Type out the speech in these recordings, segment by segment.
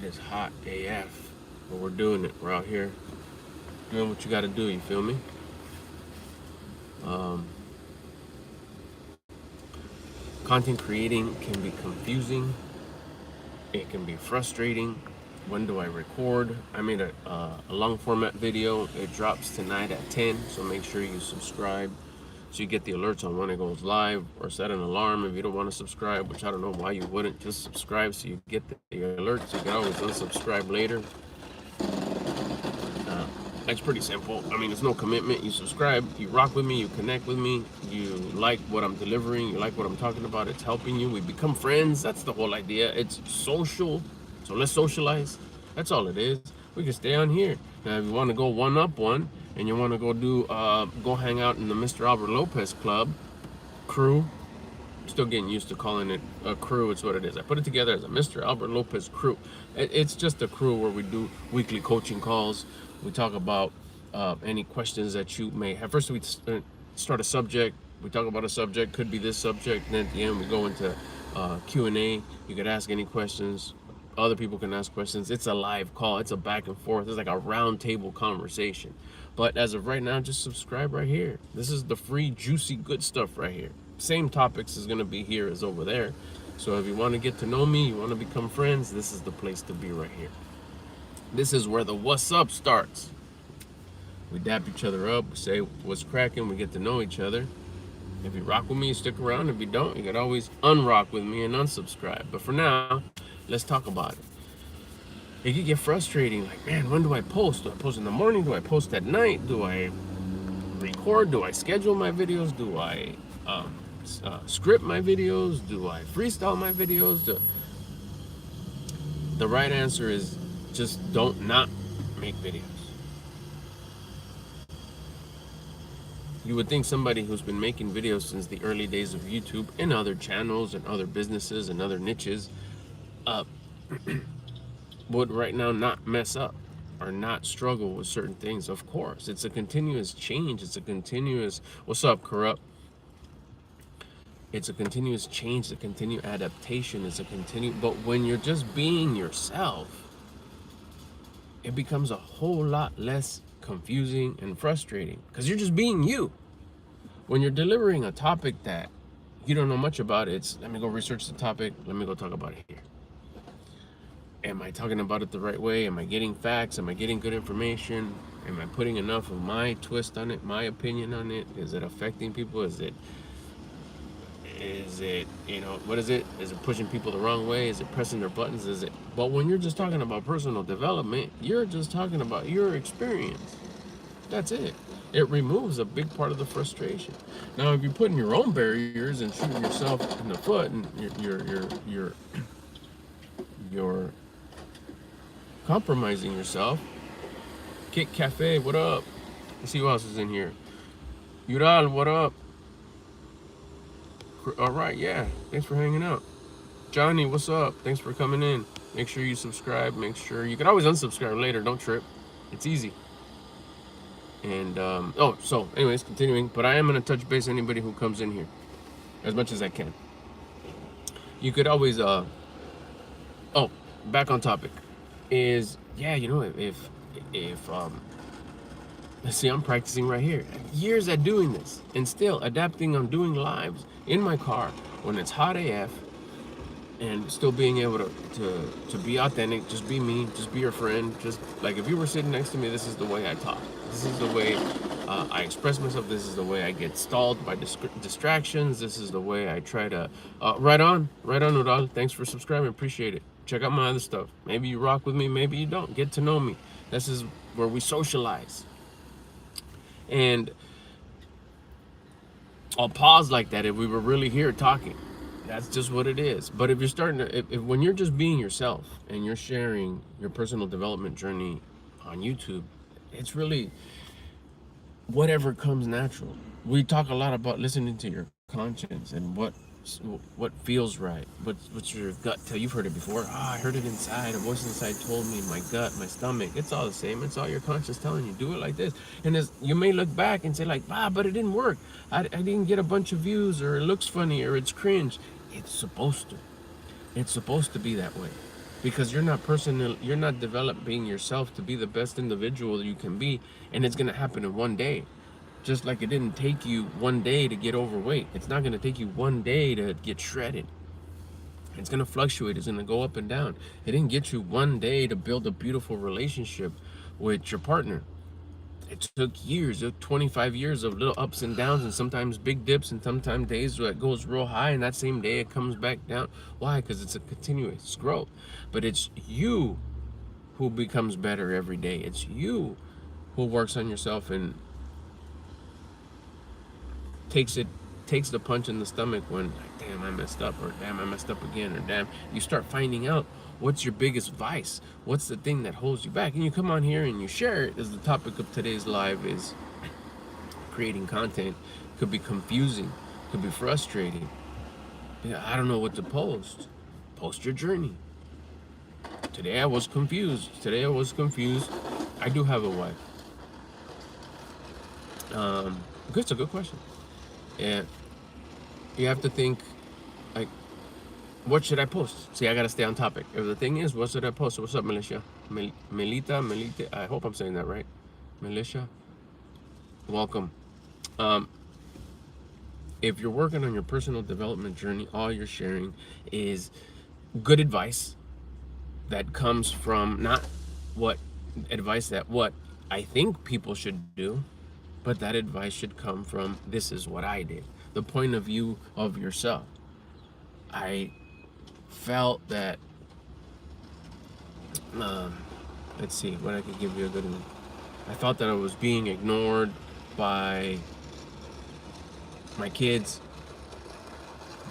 It is hot AF, but we're doing it. We're out here doing what you got to do. You feel me? Um, Content creating can be confusing. It can be frustrating. When do I record? I made a long format video. It drops tonight at 10, so make sure you subscribe so you get the alerts on when it goes live, or set an alarm if you don't want to subscribe, which I don't know why you wouldn't. Just subscribe so you get the alerts. You can always unsubscribe later. It's pretty simple. I mean, it's no commitment. You subscribe, you rock with me, you connect with me, you like what I'm delivering, you like what I'm talking about, it's helping you. We become friends. That's the whole idea. It's social. So let's socialize. That's all it is. We can stay on here. Now, if you want to go one up one and you want to go hang out in the Mr. Albert Lopez Crew. I'm still getting used to calling it a crew. It's what it is. I put it together as a Mr. Albert Lopez Crew. It's just a crew where we do weekly coaching calls. We talk about any questions that you may have. First, we start a subject. We talk about a subject. Could be this subject. And then at the end, we go into Q&A. You could ask any questions. Other people can ask questions. It's a live call. It's a back and forth. It's like a round table conversation. But as of right now, just subscribe right here. This is the free, juicy, good stuff right here. Same topics is going to be here as over there. So if you want to get to know me, you want to become friends, this is the place to be right here. This is where the what's up starts. We dap each other up, we say what's cracking, we get to know each other. If you rock with me, you stick around. If you don't, you can always unrock with me and unsubscribe. But for now, let's talk about it. It can get frustrating, like, man, when do I post? Do I post in the morning? Do I post at night? Do I record? Do I schedule my videos? Do I script my videos? Do I freestyle my videos? The right answer is just don't not make videos. You would think somebody who's been making videos since the early days of YouTube and other channels and other businesses and other niches would right now not mess up or not struggle with certain things. Of course, it's a continuous change. It's a continuous, what's up, Corrupt? It's a continuous change, a continued adaptation. But when you're just being yourself, it becomes a whole lot less confusing and frustrating because you're just being you. When you're delivering a topic that you don't know much about, it's let me go research the topic, let me go talk about it here. Am I talking about it the right way? Am I getting facts? Am I getting good information? Am I putting enough of my twist on it, my opinion on it? Is it affecting people? Is it, what is it? Is it pushing people the wrong way? Is it pressing their buttons? But when you're just talking about personal development, you're just talking about your experience. That's it. It removes a big part of the frustration. Now, if you're putting your own barriers and shooting yourself in the foot, and you're compromising yourself. Kick Cafe, what up? Let's see who else is in here. Ural, what up? All right, yeah. Thanks for hanging out. Johnny, what's up? Thanks for coming in. Make sure you subscribe. Make sure you can always unsubscribe later. Don't trip. It's easy. And so anyways, continuing. But I am gonna touch base anybody who comes in here as much as I can. You could always back on topic. Is if let's see, I'm practicing right here. Years at doing this and still adapting on doing lives in my car when it's hot AF and still being able to be authentic, just be me, just be your friend. Just like if you were sitting next to me, this is the way I talk. This is the way I express myself. This is the way I get stalled by distractions. This is the way I try to, right on, Ural. Thanks for subscribing, appreciate it. Check out my other stuff. Maybe you rock with me, maybe you don't. Get to know me. This is where we socialize. And I'll pause like that if we were really here talking. That's just what it is. But if you're starting to, when you're just being yourself and you're sharing your personal development journey on YouTube, it's really whatever comes natural. We talk a lot about listening to your conscience and what feels right. What's your gut tell? You've heard it before. I heard it inside. A voice inside told me, my gut, my stomach. It's all the same. It's all your conscience telling you. Do it like this. And you may look back and say like, but it didn't work. I didn't get a bunch of views, or it looks funny, or it's cringe. It's supposed to. It's supposed to be that way. because you're not developing yourself to be the best individual you can be, and it's going to happen in one day. Just like it didn't take you one day to get overweight, it's not going to take you one day to get shredded. It's going to fluctuate, it's going to go up and down. It didn't get you one day to build a beautiful relationship with your partner. It took years, it took 25 years of little ups and downs, and sometimes big dips, and sometimes days where it goes real high, and that same day it comes back down. Why? Because it's a continuous growth. But it's you who becomes better every day. It's you who works on yourself and takes it takes the punch in the stomach when, like, damn, I messed up, or damn, I messed up again, or damn, you start finding out what's your biggest vice, what's the thing that holds you back, and you come on here and you share it. As the topic of today's live is creating content. Could be confusing, could be frustrating. Yeah, I don't know what to post. Post your journey. Today I was confused. I do have a wife. It's a good question. And you have to think, like, what should I post? See, I gotta stay on topic. If the thing is, what should I post? What's up, Militia? Melita, I hope I'm saying that right. Militia, welcome. If you're working on your personal development journey, all you're sharing is good advice that comes from not what I think people should do, but that advice should come from, this is what I did, the point of view of yourself. I felt that, let's see, what I could give you a good one. I felt that I was being ignored by my kids.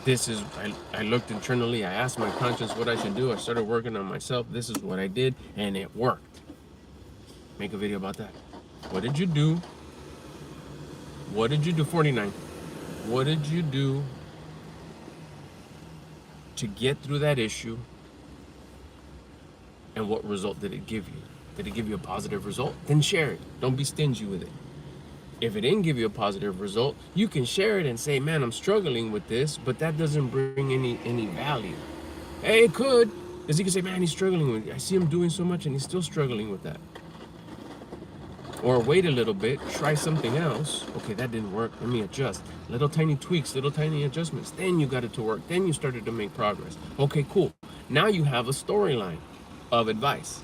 I looked internally, I asked my conscience what I should do, I started working on myself, this is what I did, and it worked. Make a video about that. What did you do? 49? What did you do to get through that issue, and what result did it give you? Did it give you a positive result? Then share it. Don't be stingy with it. If it didn't give you a positive result, you can share it and say, man, I'm struggling with this, but that doesn't bring any value. Hey, it could, because you can say, man, he's struggling with it. I see him doing so much and he's still struggling with that. Or wait a little bit, try something else. Okay, that didn't work, let me adjust. Little tiny tweaks, little tiny adjustments. Then you got it to work, then you started to make progress. Okay, cool. Now you have a storyline of advice.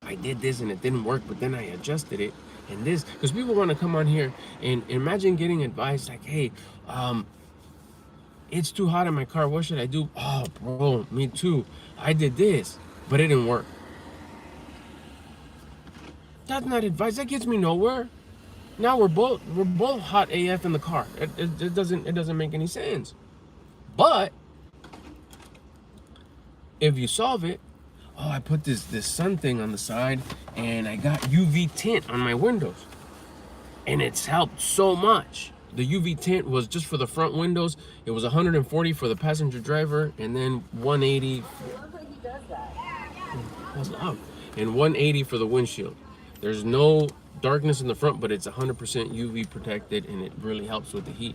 I did this and it didn't work, but then I adjusted it. And this, because people want to come on here and imagine getting advice like, hey, it's too hot in my car, what should I do? Oh, bro, me too. I did this, but it didn't work. That's not advice. That gets me nowhere. Now we're both hot AF in the car. It doesn't make any sense. But if you solve it, oh, I put this sun thing on the side and I got UV tint on my windows, and it's helped so much. The UV tint was just for the front windows. It was 140 for the passenger driver, and then 180. That's loud. And 180 for the windshield. There's no darkness in the front, but it's 100% UV protected, and it really helps with the heat.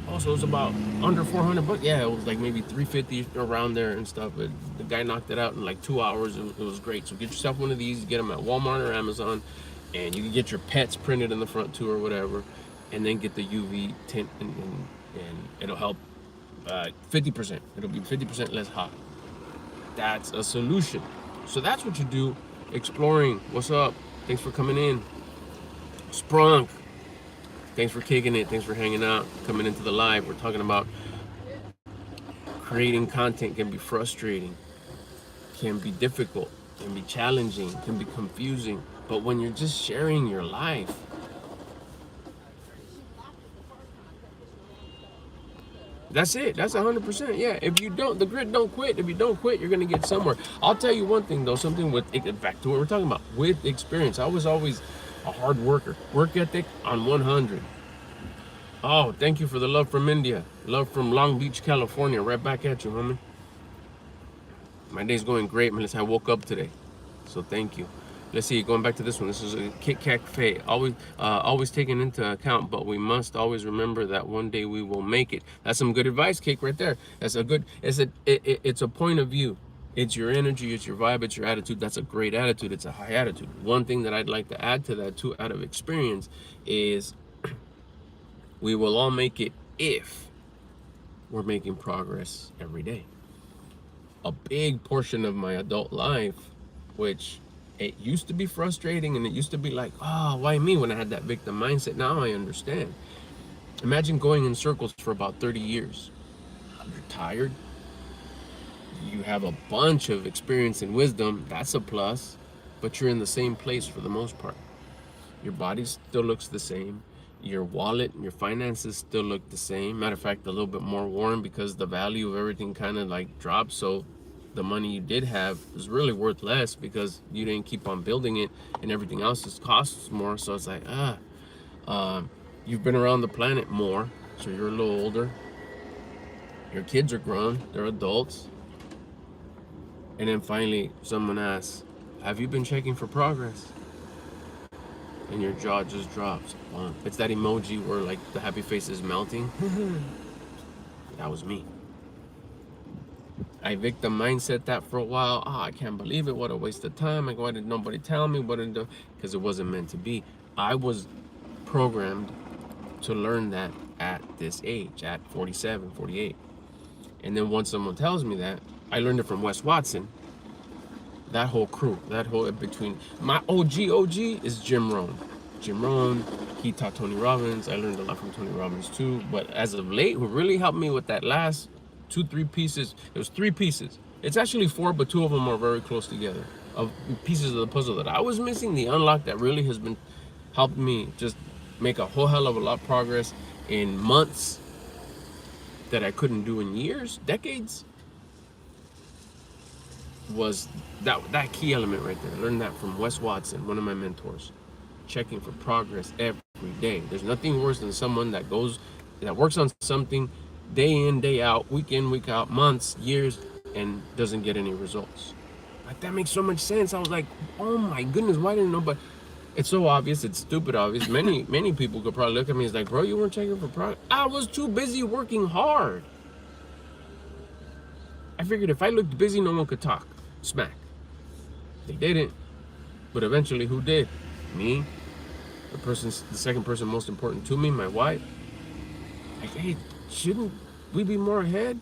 Also, it was about under 400 bucks. Yeah, it was like maybe 350 around there and stuff. But the guy knocked it out in like 2 hours. It was great. So get yourself one of these. Get them at Walmart or Amazon, and you can get your pets printed in the front too, or whatever. And then get the UV tint, and it'll help 50%. It'll be 50% less hot. That's a solution. So that's what you do. Exploring. What's up? Thanks for coming in. Sprunk. Thanks for kicking it. Thanks for hanging out, coming into the live. We're talking about creating content can be frustrating, can be difficult, can be challenging, can be confusing. But when you're just sharing your life, that's it. That's 100%. Yeah. If you don't, the grit don't quit. If you don't quit, you're going to get somewhere. I'll tell you one thing, though, something with, back to what we're talking about, with experience. I was always a hard worker. Work ethic on 100. Oh, thank you for the love from India. Love from Long Beach, California. Right back at you, homie. My day's going great, Melissa. I woke up today. So thank you. Let's see, going back to this one. This is a Kit Kat Cafe. Always taken into account, but we must always remember that one day we will make it. That's some good advice, Cake, right there. That's a good, it's a point of view. It's your energy, it's your vibe, it's your attitude. That's a great attitude. It's a high attitude. One thing that I'd like to add to that too, out of experience, is we will all make it if we're making progress every day. A big portion of my adult life, which it used to be frustrating and it used to be like, oh, why me, when I had that victim mindset. Now I understand. Imagine going in circles for about 30 years. You're tired. You have a bunch of experience and wisdom. That's a plus. But you're in the same place for the most part. Your body still looks the same. Your wallet and your finances still look the same. Matter of fact, a little bit more worn because the value of everything kind of like dropped. So the money you did have is really worth less because you didn't keep on building it, and everything else just costs more. So it's like, you've been around the planet more, so you're a little older. Your kids are grown, they're adults. And then finally, someone asks, have you been checking for progress? And your jaw just drops. It's that emoji where like the happy face is melting. That was me. I victim mindset that for a while. I can't believe it. What a waste of time. Like, why did nobody tell me? What did because it wasn't meant to be. I was programmed to learn that at this age, at 47, 48. And then once someone tells me that, I learned it from Wes Watson. That whole crew, that whole between my OG is Jim Rohn. Jim Rohn, he taught Tony Robbins. I learned a lot from Tony Robbins too. But as of late, who really helped me with that last 2-3 pieces, it was 3 pieces. It's actually 4, but 2 of them are very close together. Of pieces of the puzzle that I was missing, the unlock that really has been helped me just make a whole hell of a lot of progress in months that I couldn't do in years, decades, was that key element right there. I learned that from Wes Watson, one of my mentors. Checking for progress every day. There's nothing worse than someone that works on something day in, day out, week in, week out, months, years, and doesn't get any results. Like, that makes so much sense. I was like, oh my goodness, why didn't nobody? It's so obvious, it's stupid obvious. Many people could probably look at me and like, bro, you weren't checking for progress. I was too busy working hard. I figured if I looked busy, no one could talk smack. They didn't. But eventually, who did? Me. The second person most important to me, my wife. Like, hey, shouldn't we be more ahead?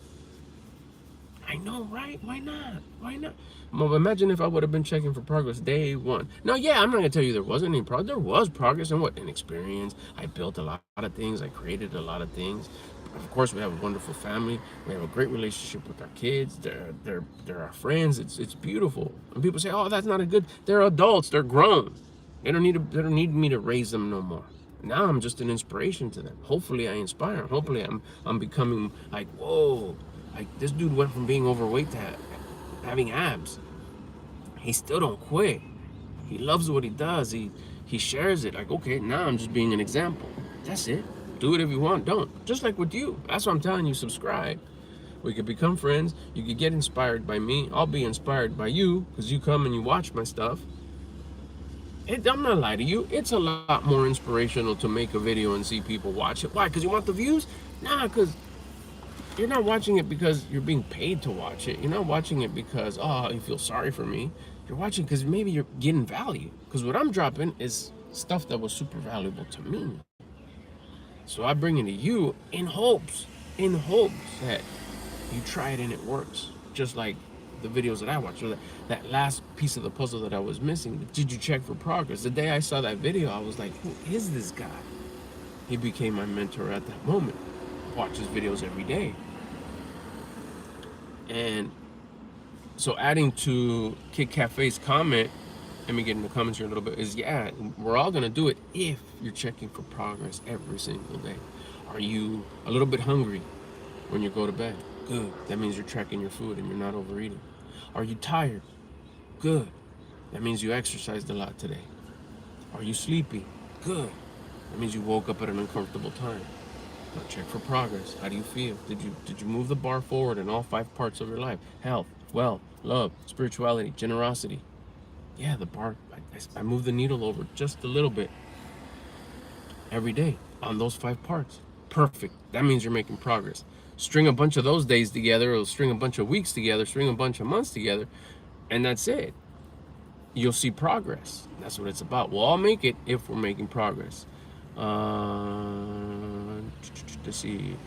I know, right? Why not? Why not? Well, imagine if I would have been checking for progress day one. Now, yeah, I'm not gonna tell you there wasn't any progress. There was progress in what? In experience. I built a lot of things. I created a lot of things. Of course, we have a wonderful family. We have a great relationship with our kids. They're our friends. It's beautiful. And people say, oh, that's not a good. They're adults. They're grown. They don't need me to raise them no more. Now I'm just an inspiration to them. Hopefully, I inspire them. Hopefully, I'm becoming like, whoa. Like, this dude went from being overweight to having abs. He still don't quit. He loves what he does. He shares it. Like, okay, now I'm just being an example. That's it. Do it if you want. Don't. Just like with you. That's what I'm telling you. Subscribe. We could become friends. You could get inspired by me. I'll be inspired by you because you come and you watch my stuff. I'm not lying to you. It's a lot more inspirational to make a video and see people watch it. Why? Because you want the views? Nah, because you're not watching it because you're being paid to watch it. You're not watching it because, oh, you feel sorry for me. You're watching because maybe you're getting value. Because what I'm dropping is stuff that was super valuable to me. So I bring it to you in hopes that you try it and it works. Just like the videos that I watched, or that last piece of the puzzle that I was missing. Did you check for progress? The day I saw that video, I was like, who is this guy? He became my mentor at that moment. Watch his videos every day. And so adding to Kid Cafe's comment, let me get in the comments here a little bit, is yeah, we're all gonna do it if you're checking for progress every single day. Are you a little bit hungry when you go to bed? Good. That means you're tracking your food and you're not overeating. Are you tired? Good. That means you exercised a lot today. Are you sleepy? Good. That means you woke up at an uncomfortable time. Now check for progress. How do you feel? Did you move the bar forward in all 5 parts of your life? Health, wealth, love, spirituality, generosity. Yeah, the bar, I move the needle over just a little bit every day on those 5 parts. Perfect. That means you're making progress. string a bunch of those days together, or string a bunch of weeks together, string a bunch of months together, and that's it. You'll see progress. That's what it's about. We'll all make it if we're making progress. Let's see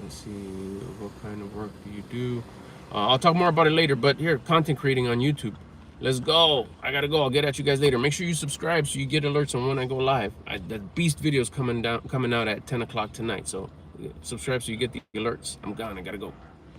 what kind of work do you do. I'll talk more about it later, but here, content creating on YouTube. Let's go. I gotta go. I'll get at you guys later. Make sure you subscribe so you get alerts on when I go live. That beast video is coming out at 10 o'clock tonight, so subscribe so you get the alerts. I'm gone. I gotta go.